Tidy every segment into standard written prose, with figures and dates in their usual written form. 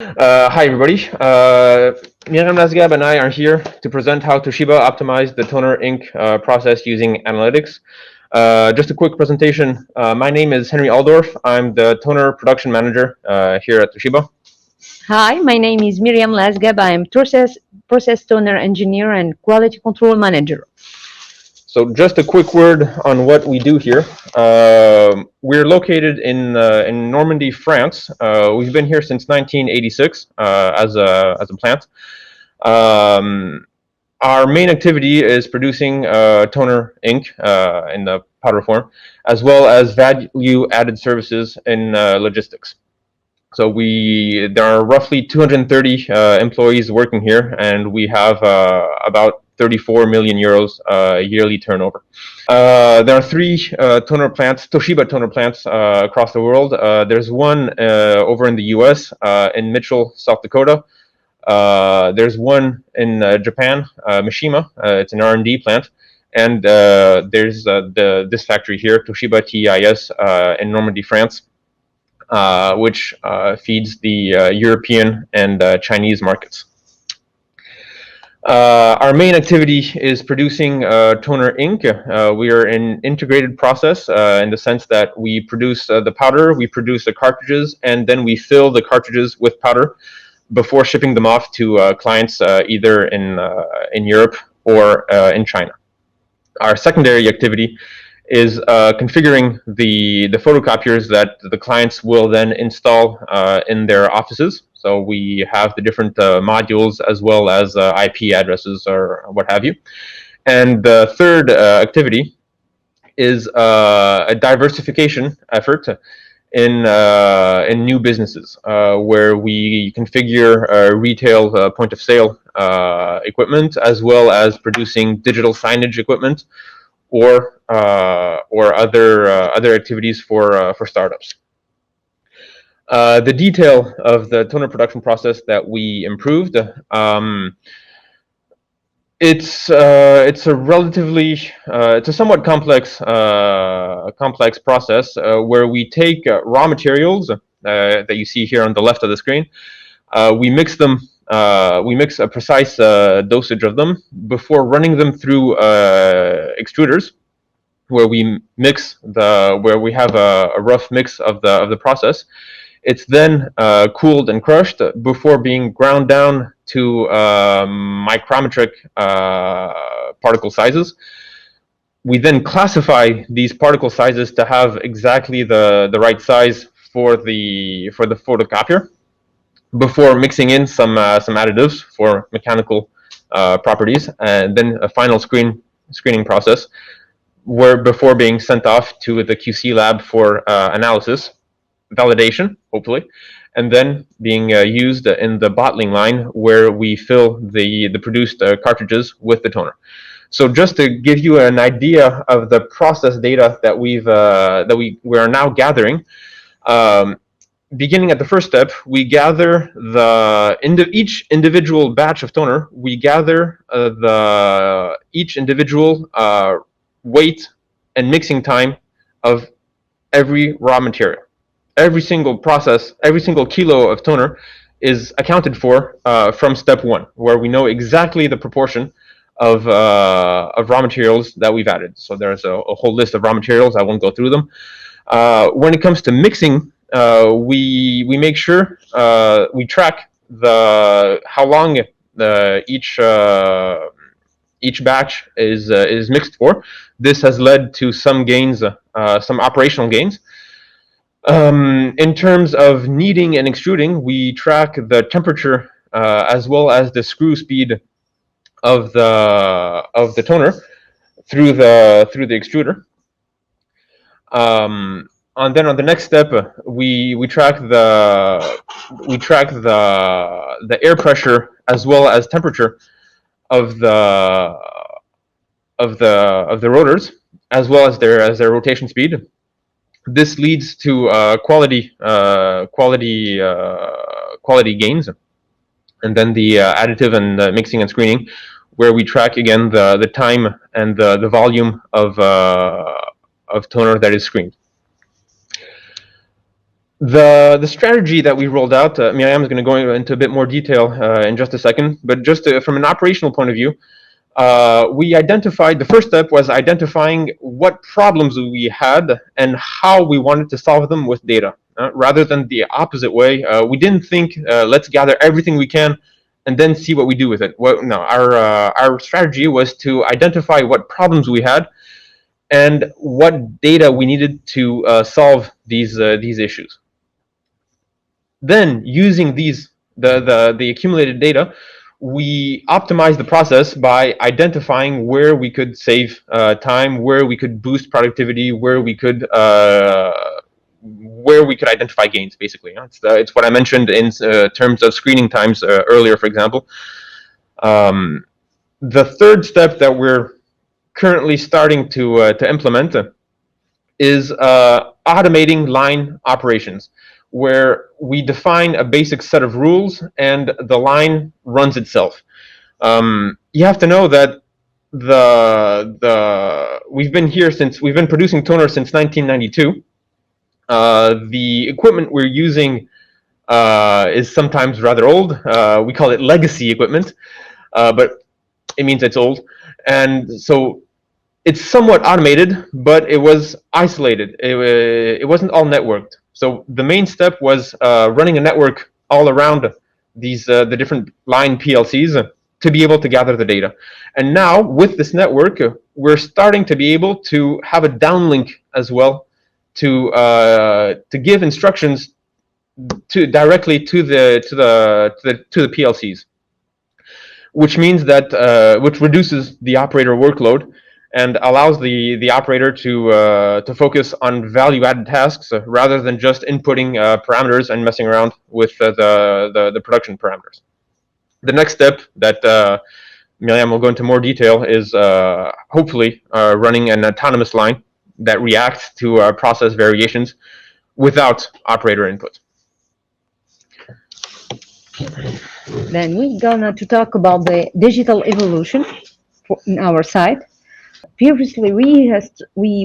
Hi everybody. Miriam Nasgab and I are here to present how Toshiba optimized the toner ink process using analytics. Just a quick presentation. My name is Henry Aldorf. I'm the toner production manager here at Toshiba. Hi, my name is Miriam Lasgab. I am process toner engineer and quality control manager. So just a quick word on what we do here. We're located in Normandy, France. We've been here since 1986 as a plant. Um, Our main activity is producing toner ink in the powder form, as well as value-added services in logistics. So there are roughly 230 employees working here, and we have about 34 million euros yearly turnover. There are three toner plants, Toshiba toner plants across the world. There's one over in the U.S. In Mitchell, South Dakota. There's one in Japan, Mishima. It's an R&D plant, and there's this factory here, Toshiba TIS, in Normandy, France, which feeds the European and Chinese markets. Our main activity is producing toner ink. We are an integrated process in the sense that we produce the powder, we produce the cartridges, and then we fill the cartridges with powder before shipping them off to clients either in Europe or in China. Our secondary activity is configuring the photocopiers that the clients will then install in their offices. So we have the different modules as well as IP addresses or what have you. And the third activity is a diversification effort in new businesses where we configure retail point of sale equipment as well as producing digital signage equipment or other activities for startups. The detail of the toner production process that we improved. It's a relatively it's a somewhat complex process where we take raw materials that you see here on the left of the screen. We mix them. We mix a precise dosage of them before running them through extruders, where we have a rough mix of the process. It's then cooled and crushed before being ground down to micrometric particle sizes. We then classify these particle sizes to have exactly the right size for the photocopier before mixing in some additives for mechanical properties, and then a final screening process where before being sent off to the QC lab for analysis, validation, hopefully, and then being used in the bottling line where we fill the produced cartridges with the toner. So just to give you an idea of the process data that we are now gathering, beginning at the first step, we gather each individual batch of toner. We gather each individual weight and mixing time of every raw material. Every single process, every single kilo of toner is accounted for from step one, where we know exactly the proportion of raw materials that we've added. So there's a whole list of raw materials. I won't go through them. When it comes to mixing, we make sure we track how long each batch is mixed for. This has led to some gains, some operational gains. In terms of kneading and extruding, we track the temperature as well as the screw speed of the toner through the extruder. And then on the next step, we track the air pressure as well as temperature of the rotors, as well as their rotation speed. This leads to quality gains, and then the additive and mixing and screening, where we track again the time and the volume of toner that is screened. The strategy that we rolled out, Miriam is going to go into a bit more detail in just a second, but just from an operational point of view, we identified, the first step was identifying what problems we had and how we wanted to solve them with data. Rather than the opposite way, we didn't think, let's gather everything we can and then see what we do with it. Well, no, our strategy was to identify what problems we had and what data we needed to solve these issues. Then, using the accumulated data, we optimized the process by identifying where we could save time, where we could boost productivity, where we could identify gains. Basically, it's what I mentioned in terms of screening times earlier, for example. The third step that we're currently starting to implement is automating line operations, where we define a basic set of rules and the line runs itself. You have to know that we've been producing toner since 1992. The equipment we're using is sometimes rather old. We call it legacy equipment, but it means it's old, and so it's somewhat automated, but it was isolated. It wasn't all networked. So the main step was running a network all around the different line PLCs to be able to gather the data. And now with this network, we're starting to be able to have a downlink as well to give instructions directly to the PLCs, which means that which reduces the operator workload and allows the operator to focus on value-added tasks rather than just inputting parameters and messing around with the production parameters. The next step that Miriam will go into more detail is hopefully running an autonomous line that reacts to process variations without operator input. Then we're gonna to talk about the digital evolution in our side. Previously, we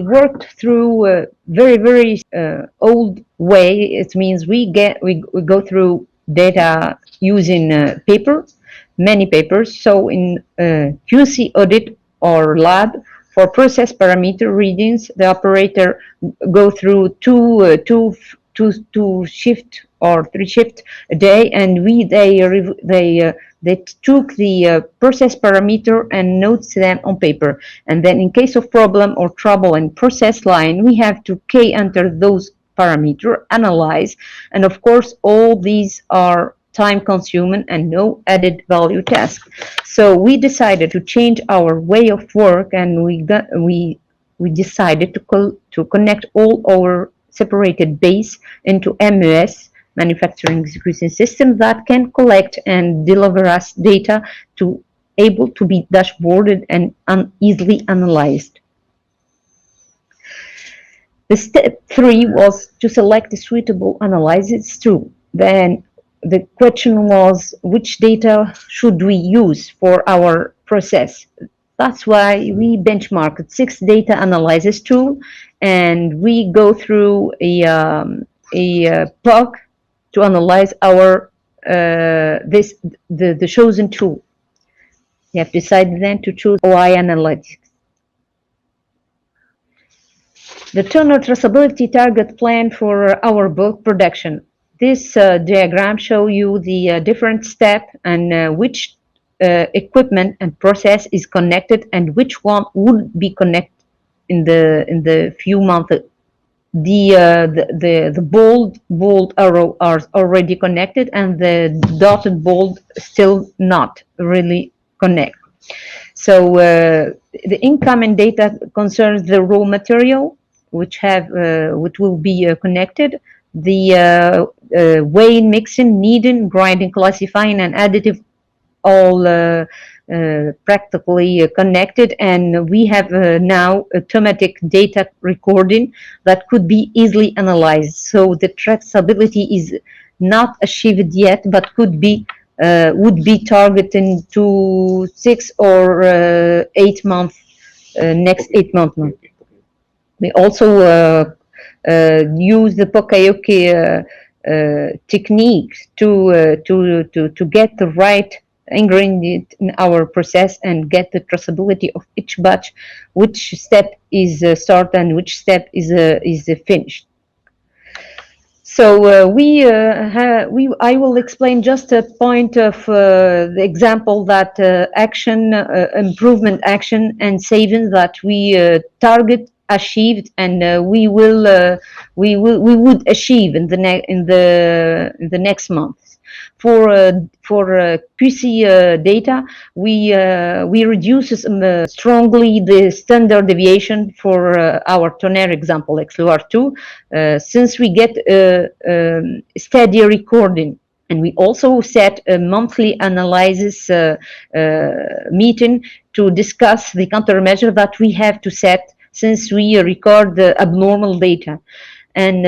worked through a very old way. It means we go through data using paper, many papers. So in QC audit or lab for process parameter readings, the operator go through two shift or three shift a day, and they took the process parameter and notes them on paper. And then in case of problem or trouble in process line, we have to enter those parameter, analyze, and of course all these are time consuming and no added value task. So we decided to change our way of work, and we decided to connect all our separated base into MES, manufacturing execution system, that can collect and deliver us data to able to be dashboarded and easily analyzed. The step 3 was to select a suitable analysis tool. Then the question was, which data should we use for our process? That's why we benchmarked 6 data analysis tool, and we go through a POC to analyze our the chosen tool. You have decided then to choose OI Analytics. The toner traceability target plan for our bulk production. This diagram shows you the different step and which equipment and process is connected and which one would be connected in the few months. The bold arrow are already connected, and the dotted bold still not really connect. So the incoming data concerns the raw material, which will be connected, the weighing, mixing, kneading, grinding, classifying, and additive, all practically connected, and we have now automatic data recording that could be easily analyzed. So the traceability is not achieved yet, but could be would be targeting to 6 or 8 months, next 8 months. We also use the Pokayoke techniques to get the right ingredient in our process and get the traceability of each batch, which step is start and which step is finished. So I will explain just a point of the example that action, improvement action and savings that we target achieved, and we would achieve in the next month. For QC data, we reduce strongly the standard deviation for our tonnerre example, XLR2, since we get steady recording. And we also set a monthly analysis meeting to discuss the countermeasure that we have to set since we record the abnormal data. And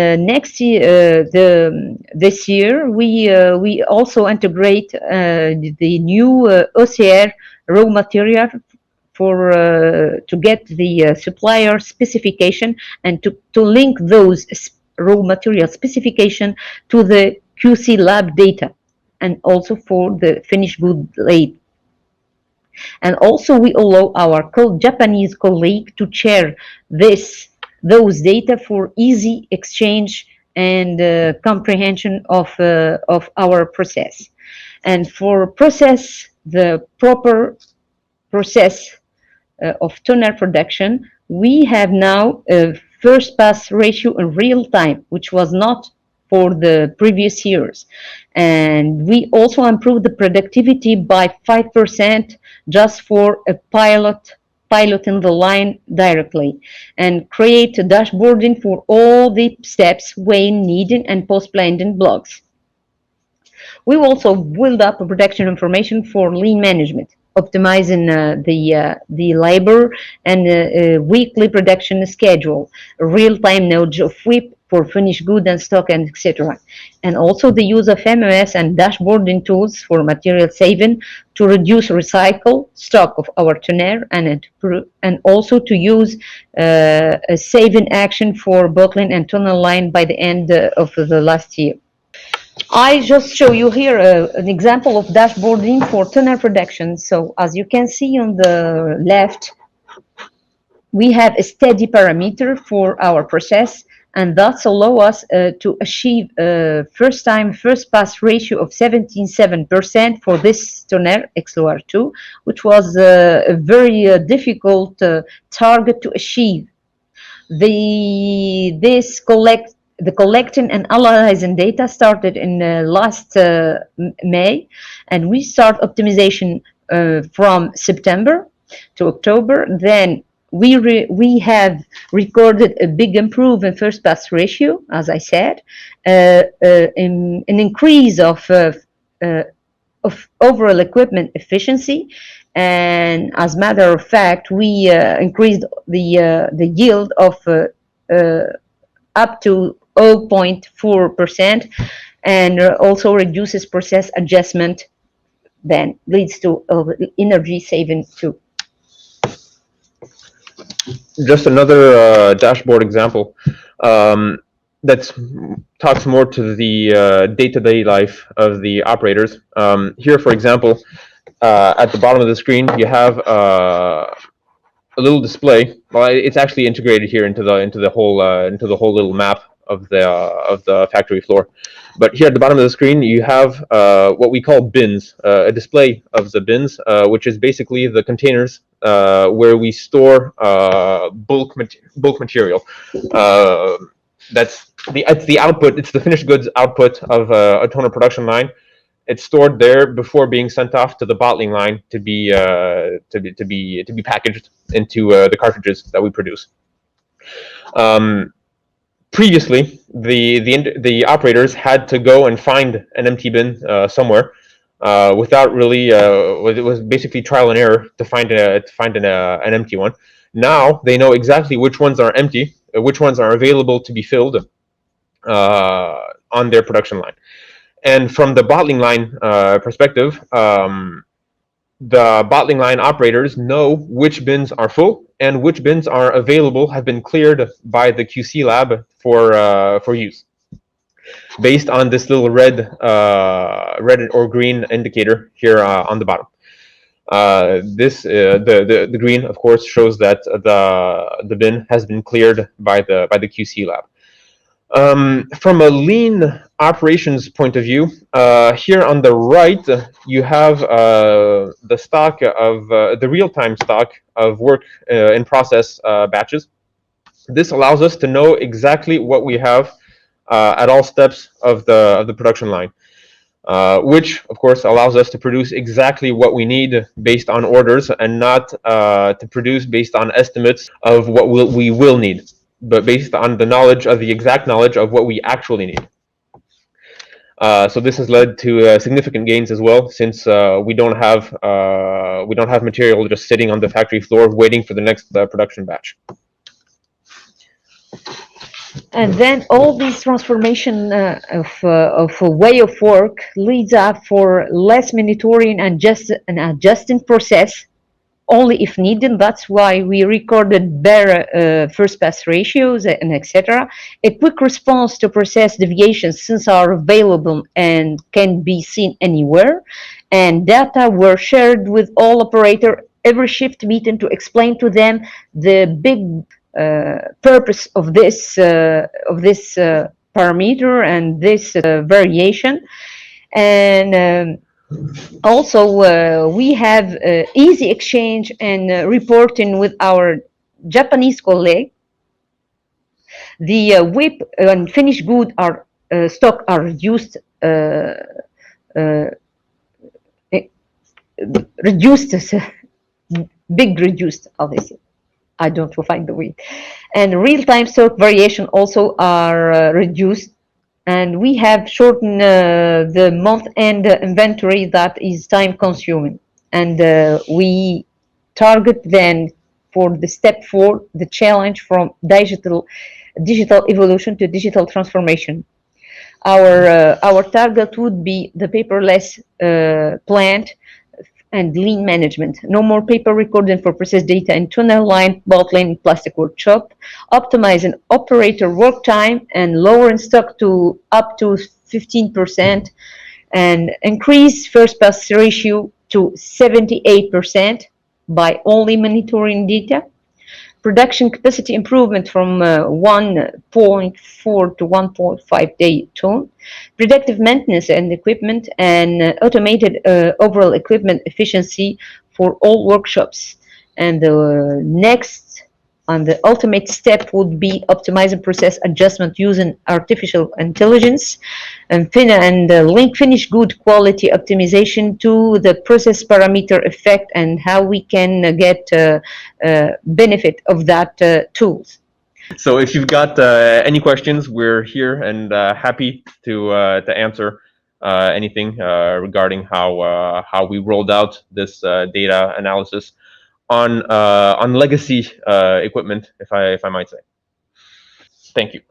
this year we also integrate the new OCR raw material for to get the supplier specification and to link those raw material specification to the QC lab data, and also for the finished good label. And also we allow our Japanese colleague to share those data for easy exchange and comprehension of our process. And for process, the proper process of toner production, we have now a first pass ratio in real time, which was not for the previous years. And we also improved the productivity by 5% just for a piloting the line directly, and create a dashboarding for all the steps when needed and post-blending blocks. We also build up a production information for lean management, optimizing the labor and weekly production schedule, real-time knowledge of WIP for finished good and stock, and etc. And also the use of MES and dashboarding tools for material saving to reduce recycle stock of our tonnerre, and also to use a saving action for bottling and tunnel line by the end of the last year. I just show you here an example of dashboarding for tonner production. So as you can see on the left, we have a steady parameter for our process, and thus allow us to achieve a first pass ratio of 77% for this tonnerre XLR2, which was a very difficult target to achieve. The collecting and analyzing data started in last May, and we start optimization from September to October. Then we have recorded a big improvement in first pass ratio, as I said, an increase of overall equipment efficiency, and as a matter of fact, we increased the yield of up to 0.4%, and also reduces process adjustment, then leads to energy saving too. Just another dashboard example that talks more to the day-to-day life of the operators. Here, for example, at the bottom of the screen, you have a little display. Well, it's actually integrated here into the whole little map of the factory floor. But here at the bottom of the screen, you have what we call bins, a display of the bins, which is basically the containers where we store bulk material. It's the output. It's the finished goods output of a toner production line. It's stored there before being sent off to the bottling line to be packaged into the cartridges that we produce. Previously, the operators had to go and find an empty bin somewhere without really. It was basically trial and error to find an empty one. Now they know exactly which ones are empty, which ones are available to be filled on their production line. And from the bottling line perspective, the bottling line operators know which bins are full and which bins are available, have been cleared by the QC lab for use, based on this little red or green indicator here on the bottom. The green, of course, shows that the bin has been cleared by the QC lab. From a lean operations point of view, here on the right, you have the real-time stock of work in process batches. This allows us to know exactly what we have at all steps of the production line, which of course allows us to produce exactly what we need based on orders, and not to produce based on estimates of what we will need, but based on the exact knowledge of what we actually need. So this has led to significant gains as well, since we don't have material just sitting on the factory floor waiting for the next production batch. And then all this transformation of a way of work leads up for less monitoring and just an adjusting process only if needed. That's why we recorded better first pass ratios and etc. A quick response to process deviations since are available and can be seen anywhere. And data were shared with all operator every shift meeting to explain to them the big purpose of this parameter and this variation. And also, we have easy exchange and reporting with our Japanese colleague. The WIP and finished good are stock are reduced, uh, reduced, big reduced, obviously. I don't find the word. And real-time stock variation also are reduced, and we have shortened the month-end inventory that is time-consuming. And we target then for the step 4, the challenge from digital evolution to digital transformation. Our target would be the paperless plant and lean management. No more paper recording for process data in tunnel line, bottling, plastic workshop. Optimizing operator work time and lowering stock to up to 15%, and increase first pass ratio to 78% by only monitoring data. Production capacity improvement from 1.4 to 1.5 day ton, predictive maintenance and equipment, and automated overall equipment efficiency for all workshops. And the next and the ultimate step would be optimizing process adjustment using artificial intelligence and link finished good quality optimization to the process parameter effect and how we can get benefit of that tools. So if you've got any questions, we're here and happy to answer anything regarding how we rolled out this data analysis on legacy equipment, if I might say. Thank you.